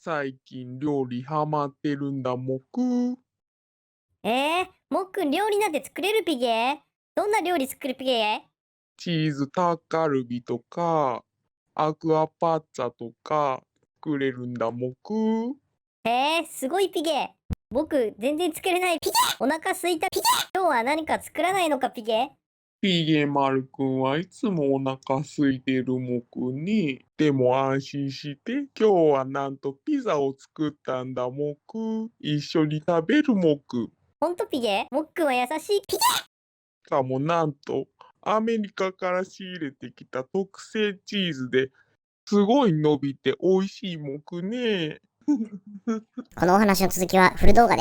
最近料理ハマってるんだもく。もっくん料理なんて作れるピゲ？どんな料理作るピゲ？チーズタッカルビとか、アクアパッツァとか作れるんだもく。すごいピゲ。僕、全然作れないピゲ。お腹すいたピゲ。今日は何か作らないのかピゲ？ピゲマルくんはいつもお腹空いてるもくに。でも安心して、今日はなんとピザを作ったんだもく。一緒に食べるもく。ほんとピゲ？もっくんは優しいピゲ。しかもなんと、アメリカから仕入れてきた特製チーズですごい伸びて美味しいもくね。このお話の続きはフル動画で。